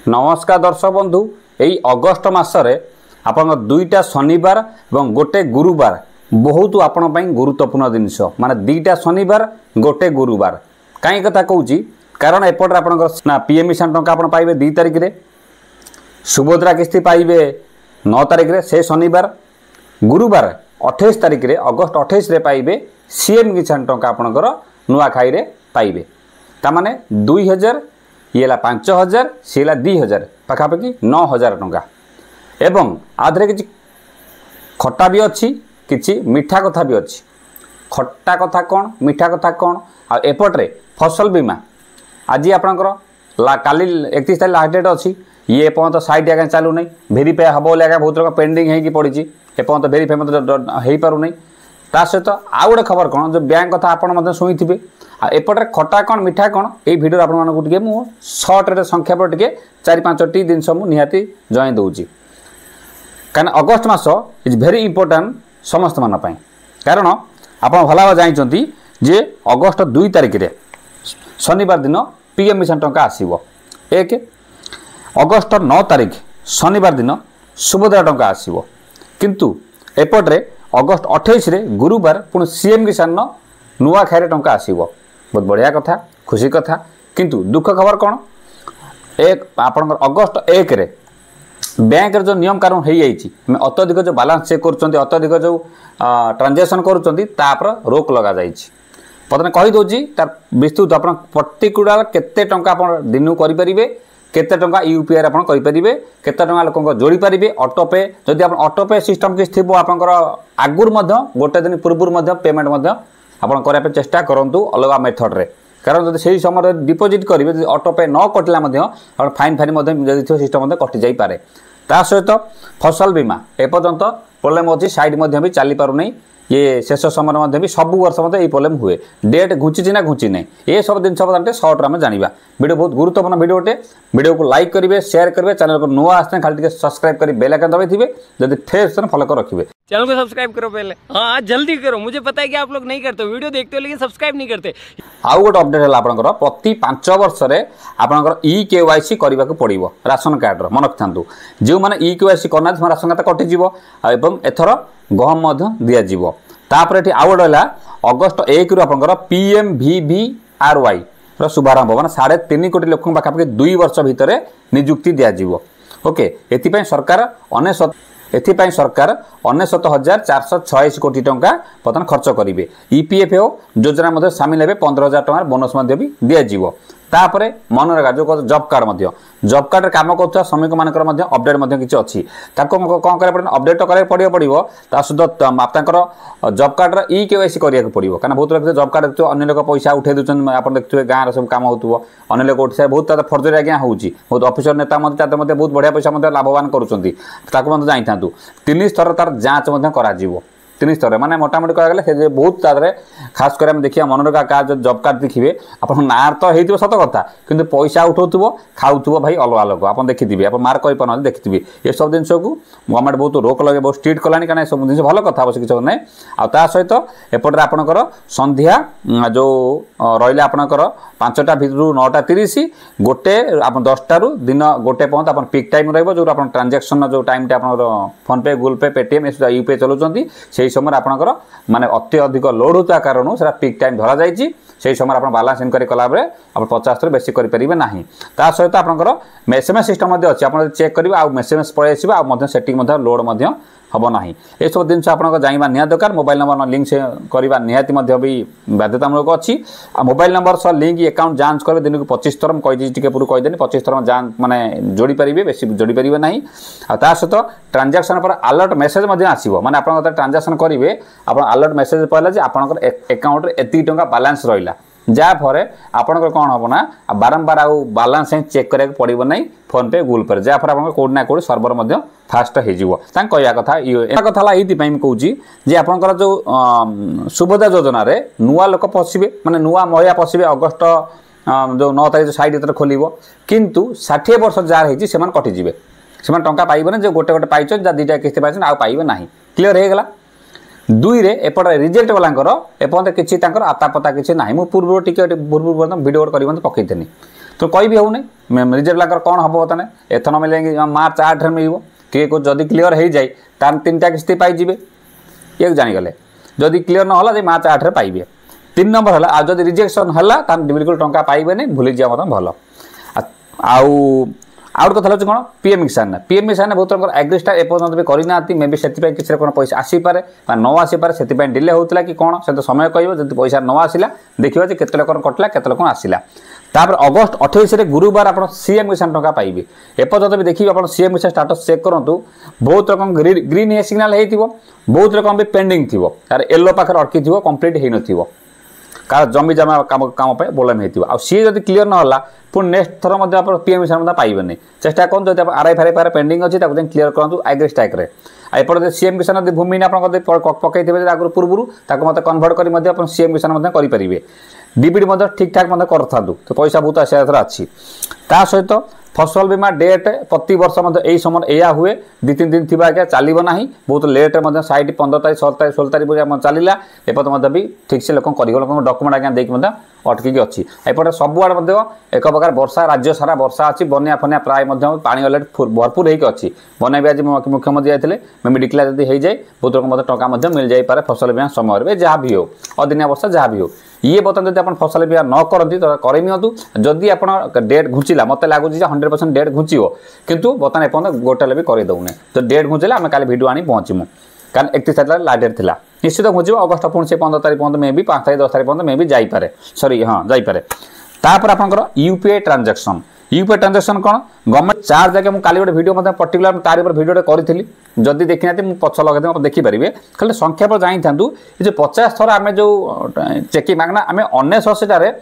नमस्कार दर्शक बंधु यही अगस्ट मसरे आपन दुईटा शनिवार और गोटे गुरुवार बहुत आपण गुरुत्वपूर्ण जिनस माने दुईटा शनिवार गोटे गुरुवार कहीं कथा कहूँ कारण एपटे आप पीएम किसान टंका आप पाइबे 2 तारिख रे सुभद्रा किस्ती पाइबे 9 तारिख रे से शनिवार गुरुवार 28 तारिख रे अगस्ट 28 रे पाइबे सीएम किसान टंका आपणकर नुआखाई रे पाइबे तामाने 2000 ये 5000 सी 2000 पाखापाखि 9000 टंका एवं आधे किसी खट्टा भी अच्छी किसी मीठा कथा भी अच्छी खट्टा कथा कौन मीठा कथा कौन आ एपटे फसल बीमा आज आपणकर काली 31 तारीख लास्ट डेट अच्छी ये पर्यटन साइट आगे चलू ना भेरीफाई हम बोले आगे बहुत लोग पेंडिंग हो पड़ी एपर्तन भेरीफाई मतलब हो पार नहीं ता सहित आउ गोटे खबर कौन जो बैंक कथा आपड़ शुणी एपटे खटा कौन मीठा कौन ये भिडियो आपको मु सर्ट्रे संक्षेप टे 4-5टी जिनस मुझे जन दूसरी कहीं अगस्ट मस इज भेरी इंपोर्टाट समस्त मानी कारण आप भल भाव जानते जे अगस्ट 2 तारिख रे शनिवार दिन पीएम किसान टंका आसव 1 अगस्ट 9 तारिख शनिवार दिन सुभद्रा टंका आसव किंतु एपटे अगस्ट 28 रे गुरुवार पुणी सीएम किसान नुआखाई टंका आसव बहुत बढ़िया कथा खुशी कथा किंतु दुख खबर कौन एक आप अगस्ट 1 रे बैंक जो नियम कानून हो जाए अत्यधिक जो बालांस चेक कर अत्यधिक जो ट्रांजेक्शन कर रोक लग जाए प्रथम कहीदे तार विस्तृत आप पर्टिकुलार केते टंका दिन करेंगे केते टंका यूपीआई आप करेंगे केते टंका लोक जोड़ी पारे ऑटोपे जदि आप ऑटोपे सिस्टम किसी थी आप आगुरी गोटे दिन पूर्व पेमेंट आप करने चेष्टा करूँ अलग मेथड रे कारण जब से समय डिपोजिट करेंगे ऑटोपे न कटिला फाइन फाइन सिस्टम कटि जापे ता सहित फसल बीमा एपर्यंत प्रोब्लेम अच्छी साइड भी चली पार नहीं ये शेष समय भी सब वर्ष ये प्रोब्लेम हुए डेट घुची ना घुची नहीं ये सब जिन सर्ट्रे आम जाना वीडियो बहुत गुरुत्वपूर्ण वीडियोटे वीडियो को लाइक करेंगे शेयर करेंगे चैनल को नुआ आसते खाली सब्सक्राइब कर बेल आइकन दबाई थे जब फेस फॉलो कर रखिए चैनल को सब्सक्राइब करो पहले हाँ जल्दी करो मुझे पता है कि आप लोग नहीं करते वीडियो देखते हो लेकिन सब्सक्राइब नहीं करते आउ गोटे अपडेट है आपंकर प्रति 5 वर्ष आपंकर EKYC करने को पड़ो राशन कार्ड मन रखिथा जो मैंने EKYC करना राशन कार्ड कटिज एवं एथर गहम दिज्व तापर ये आउ गोटे है अगस्ट 1 रु आपंकर PMVVRY शुभारंभ माने 3.5 कोटी लोक पाखापाखि 2 वर्ष भितर नियुक्ति दिज्व ओके एथिपाई सरकार 69,486 कोटी टंका बर्तमान खर्च करेंगे EPFO योजना सामिल हे 15,000 टंकार बोनस भी दिज्व तापर मनरेगा जो जॉब कार्ड काम कर श्रमिक मान अपडेट किसी अच्छी कौन कर अपडेट तो कराया पड़ो ता सहित आप जॉब कार्ड EKYC कराया पड़ो क्या बहुत लोग जॉब कार्ड देखते अन्य लोग पैसा उठे दूसरे आप देखते गाँव सब कम हो अन्य लोग उठे बहुत फर्जरी आज्ञा होती बहुत ऑफिसर नेता बहुत बढ़िया पैसा लाभवान करूँ जानी था 3 स्तर तार जांच करा 3 स्तर माने मोटामोटी कह बहुत खास कर देखिए मनरेगा का जो जॉब कार्ड देखिए आप ना तो हो सत कथा कि पैसा उठाऊ खाऊ भाई अलग लोक आप देखिए आप मार्क कर पार देखिए ये सब जिन को गवर्नमेंट बहुत रोक लगे बहुत स्ट्रिक्ट कलानी क्या सब जिन भल कथा अवश्य किसी ना आ सहित एपटे आपणकर संध्या जो रहा आपणकर 5टा भितर 9:30 गोटे आप 10टा दिन गोटे पर्यंत आप पिक टाइम रही जो आप ट्रांजेक्शन जो टाइम फोन पे गूगल पे पेटीएम यूपीआई चलाउछंती से समय आपणकर माने अत्यधिक लोड होता कारण से पिक टाइम धरा जाइए से समय आप बालांस इनक्वारी कलाबे आप 50 बेसी करेंगे ना ता सहित आपंकर SMS सिस्टम अच्छी आप चेक करेंगे आउ SMS पलि आस सेटिंग लोड हम ना ये सब जिन आप जानवा निहा दरकार मोबाइल नंबर लिंक से करवा निहाती भी बाध्यतामूलक अच्छी मोबाइल नंबर सह लिंक अकाउंट जांच करेंगे दिन को 25 थर मुझे पूर्व कहीदेनी 25 थर जांच माने जोड़ी पारे बेसी जोड़ी पारे ना ता सहित ट्रांजेक्शन पर अलर्ट मेसेज आसो मैंने आप ट्रांजेक्शन करेंगे आप अलर्ट मेसेज पहला आपंकर अकाउंट में एति टंका बालांस रहा जहाँफल आपंकर कौन हम ना बारंबार आउ बालांस चेक करा पड़ो ना फोन पे गूगल पे जहाँफल आप कौट ना कौट सर्वर फास्ट हो कहया कथा कथा ये कहूँ जे आपंकर जो सुभद्रा योजना नुआ लोक पशिबे माने नुआ महिला पशिबे अगस्ट जो 9 तारीख साइड खोल किंतु 60 वर्ष जार हो कटिजे से टंका पाइबे जो गोटे गोटे पाइछ 2टा किस्ती पाइछ आ पाइबे ना क्लीयर हो गला 2 रे एपटे रिजेक्ट वाला एपर्तन किसी आता पता किसी ना पूर्व टी पूर्व भिडियो कर पकईथी तो कह भी होनी रिजर्व लाकर कौन हम बर्तमान एथन मिले मार्च 8 मिल किए जदि क्लीयर हो जाए तार 3टा किस्ती पाइबे ये जानीगले जदि क्लीयर ना होला मार्च 8 पाइबे 3 नंबर है आज जब रिजेक्शन है बिल्कुल टंका पाइबे भूली जा मतलब भल आउट कथा हूँ कौन पीएम किसान बहुत तरह एग्रीस्टार एपर्यंत भी करना मे भी से किसी कौन पैसा आसीपे न आसीपे से डिले होता कि कौन से तो समय कह जब पैसा न आसला देखिए जे केते लोक कटला केते लोक आसला तापर अगस्त 28 गुरुवार आप सीएम किसान टंका पाइबे एपर्यंत भी देखिए आप सीएम किसान स्टाटस चेक करूँ बहुत रकम ग्रीन सिग्नाल हो बहुत रकम भी पेंडिंग थी तार येलो पाखे अटकी थी कंप्लीट हो न कार जमी जमा काम प्रोब्लेम हो सी जब क्लीयर ना होला पुणी नेक्स्ट थर आप पीएम किसान पाइबे चेष्टा करूँ जब आरआई फारआई पेंडिंग अच्छी क्लीयर करूँ एग्रीस्टाक एपटे सीएम किसान यदि भूमि आप पकई थे आगुरी पूर्व मत कन्भर्ट कर सीएम किसान करेंगे डीबीडी ठीक ठाक कर तो पैसा बहुत आसार अच्छी ता सहित फसल बीमा डेट प्रति वर्ष यही समय या हुए 2-3 दिन थी आज्ञा चलो ना बहुत लेट 60 15 तारीख 16 तारीख 16 तारीख चलला एपटे भी ठीक से लोक डॉक्यूमेंट आज्ञा देकी अटकी अच्छी एपटे सबुआड़े एक प्रकार वर्षा राज्य सारा वर्षा अच्छी बनिया फनिया प्राय पानी अलरेडी भरपूर होती बनिया भी आज मुख्यमंत्री जाते मे भी डिक्लेयर जब हो जाए बहुत लोग टंका मिल जाए फसल बीमा समय जहाँ भी हो अदिनिया वर्षा जहाँ भी हो ये बर्तमान जब आप फसल बीमा न करती तो करनी जदि आप डेट घुंचला मत लगुच 100% डेट घुंचो किंतु बर्तमान एपर्यंत गोटे भी करदे तो डेट घुंचला आम काली भिडियो आनी पहुँचमु कारण 31 तारीख लास्ट डेट था निश्चित घुंचो अगस्त पुणी से 15 तारीख पर्यंत मे भी 5 तारीख 10 तारीख पर्यंत मे भी जापे सरी हाँ जापे तापर आपंकर यूपीआई ट्रांजेक्शन कौन गवर्नमेंट चार्ज आगे मुझे गोटे भिडियो पर्टिकुलर तार भिडियो करी जदि देखी ना मुझे पछ लगे देखिपारे खाली संख्या पर जानी था ये जो 50 थर आम जो चेकिंग मांगना आम 1980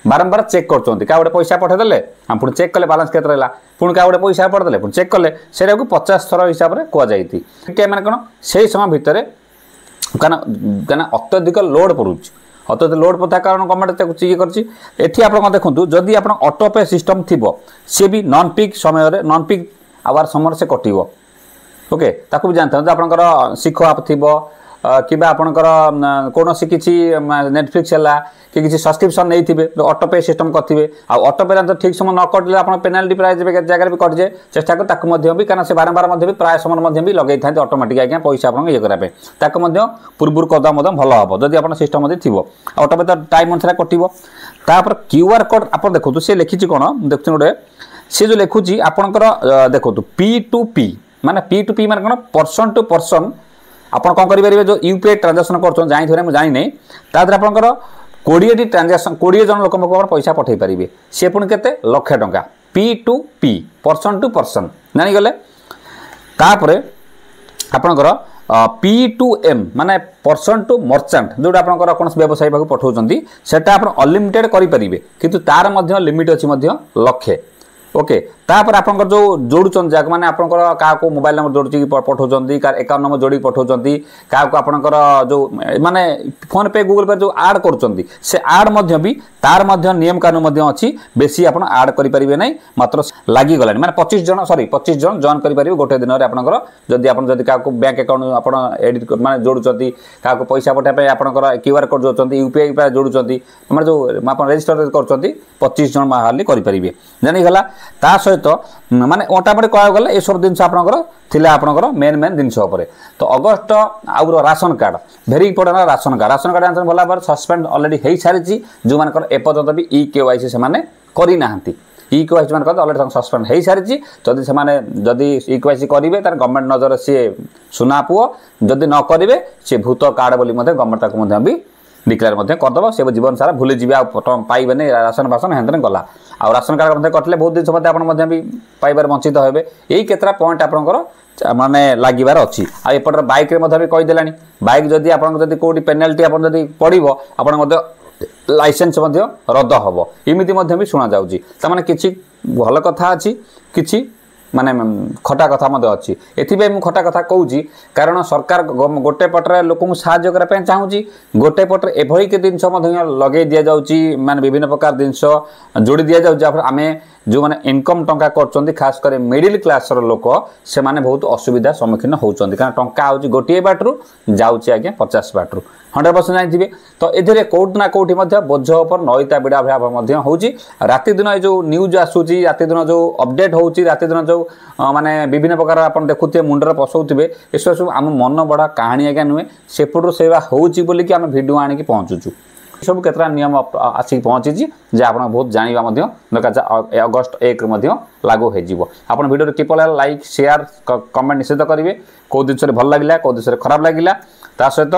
बारंबार चेक कर गोटे पैसा पठेदेले हम पुणी चेक कले बालांस केते रहा पुणी क्या गोटे पैसा पठेदेले पुणी चेक कले से 50 थर हिसाब से कहुई मैंने कौन से समय भितर क्या अत्यधिक लोड पड़ुଛି अत्यधिक लोड पता कारण गवर्नमेंट ये करती आप देखूँ जदि आप ऑटोपे सिस्टम थी सी भी नॉन पीक समय नॉन पीक आवर समय से कटो ओके ताकू भी जानते आपंकर शिख आप थी कि आपंकर कौन किसी नेटफ्लिक्स है कि किसी सब्सक्रिप्शन नहीं थे ऑटोपे सिस्टम करेंगे ऑटोपे तो ठीक समय न कटिले आप पेनाल्टी प्राय जगह भी कटि जाए चेष्टा कर भी कारण से बारंबार भी प्राय समय भी लगे था ऑटोमेटिक आज्ञा पैसा आप ये करने पूर्व कदम भल हम जदि आप सिस्टम थी ऑटोपे तो टाइम अनुसार कटो तापर क्यूआर कोड आप देखो सी लिखी कौन देखते गोटे सी जो लिखुची आपंकर देखो P2P माने P2P माने कौन पर्सन टू पर्सन आप कौन करेंगे जो यूपीआई ट्रांजेक्शन कर जानी नहीं तादर आपंकर 20 ट्रांजेक्शन 20 जन लोक पैसा पठे पारे सी पुणी के लक्ष टंका P2P पर्सन टू पर्सन जानीगले तापर आपंकर P2M माने पर्सन टू मर्चेंट जोटा आपंकर कौन व्यवसायी पाक पठाउछंती सेटा आप अनलिमिटेड करेंगे किंतु तार मध्य लिमिट अच्छी लक्षे ओके तापर आपंकर जो जोड़ुचन जहाँ मैंने आपंकर क्या मोबाइल नंबर जोड़ी पठाउछंती कार अकाउंट नंबर जोड़ी पठाउछंती क्या आपंकर जो माने फोन पे गूगल पे जो आड करुछंती से आड मध्य भी तार मध्य नियम कानून मध्य अच्छी बेसी आप आड करि परिबे नै मात्र लागि गलानी माने 25 जन जॉइन करि परिबे गोटे दिन रे आपनकर जदि आपन जदि का बैंक अकाउंट आपन एडिट माने जोड़ुछंती का पैसा पठा पे आपनकर क्यूआर कोड जोड़ुछंती यूपीआई पे जोड़ुछंती माने जो आपन रजिस्टर करछंती 25 जन माहाली करि परिबे जानि गला ता सहित माने मोटामोटी कह गले ये सब जिन आपंकर मेन जिनस तो अगस्ट आउर राशन कार्ड भेरी इंपोर्टेंट राशन कार्ड आंसर भला बार सस्पेंड अलरेडी हो सारी जो मान एपर्यंत भी EKYC से करना EKYC मान अलरेडी सस्पेंड हो सारी जदि जदि EKYC करेंगे तार गवर्नमेंट नजर सी सुना पुओ जदि न करेंगे सी भूत कार्ड बोली गवर्नमेंट भी डिक्लेयर करदेव से जीवन सारा भूली जी पाइबे नहीं राशन बासन हेन गला आ राशन कार्ड कटले बहुत दिन समय आप भी पाइबार वंचित हे यही केतरा पॉइंट आपंकर माने लागिबार अच्छी आपर बाइक भी कहीदेला बाइक जदि आप कौटी पेनाल्टी आप पड़ो आप लाइसेंस रद्द हम इमिति भी शुणा जाऊँगी तार किसी भल कथा अच्छी किसी माने खटा कथा मध्य अच्छी एथिबे मु खटा कथा कहूँ कारण सरकार गोटे पटरे लोक साहाय्य करने चाहूँगी गोटे पटरे एभली के जिनस लगे दि जाऊँगी माने विभिन्न प्रकार जिनस जोड़ी दि जाऊँ आम जो मैंने इनकम टंका कर खास कर मिडिल क्लास लोक से माने बहुत असुविधा सम्मुखीन होती कारण टंका हूँ गोटे बाटू जाऊँगी आज्ञा 50 बाटू 100% जानते तो ये कौट ना कौटी बोझ पर नईता बिड़ा भाव होची राति दिन ये जो न्यूज आसूची राति दिन जो अपडेट होची राति दिन जो माने विभिन्न प्रकार आप देखुए मुंडर पशुवे ये सब आम मन बड़ा कहानी आज्ञा नुहे सेपटू सेवा होची बोलिकी आम भिडियो आणिकी पहुँचुचु सब केतरा नियम आसिक पहुँची जे आप बहुत जाना दरकार अगस्ट 1 लागू हो आप भिडियो किप लाइक शेयर कमेंट निश्चित करेंगे कौ जिन भल लगे कौ जिन खराब लगे ता सहित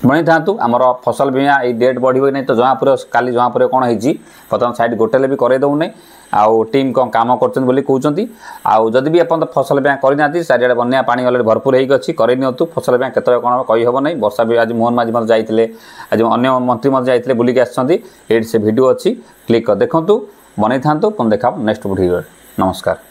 बनी था आमर फसल बीमा ये डेट बढ़ नहीं तो जमापुर काली जमापुर कौन होती बर्तमान साइड गोटेले भी करे दौना आउ टीम कौन काम कहते आदि भी आप फसल बीमा करना चारिड़े बन्या पानी अलरेडी भरपूर होगी करनी फसल बीमा केत कौन कहीहब ना वर्षा भी आज मोहन माझी जाते आज अन्य मंत्री जाते बुलिक आसछन्ति ये से वीडियो अच्छी क्लिक कर देखूँ बनी था पुनः देखा नेक्स्ट वीडियो नमस्कार।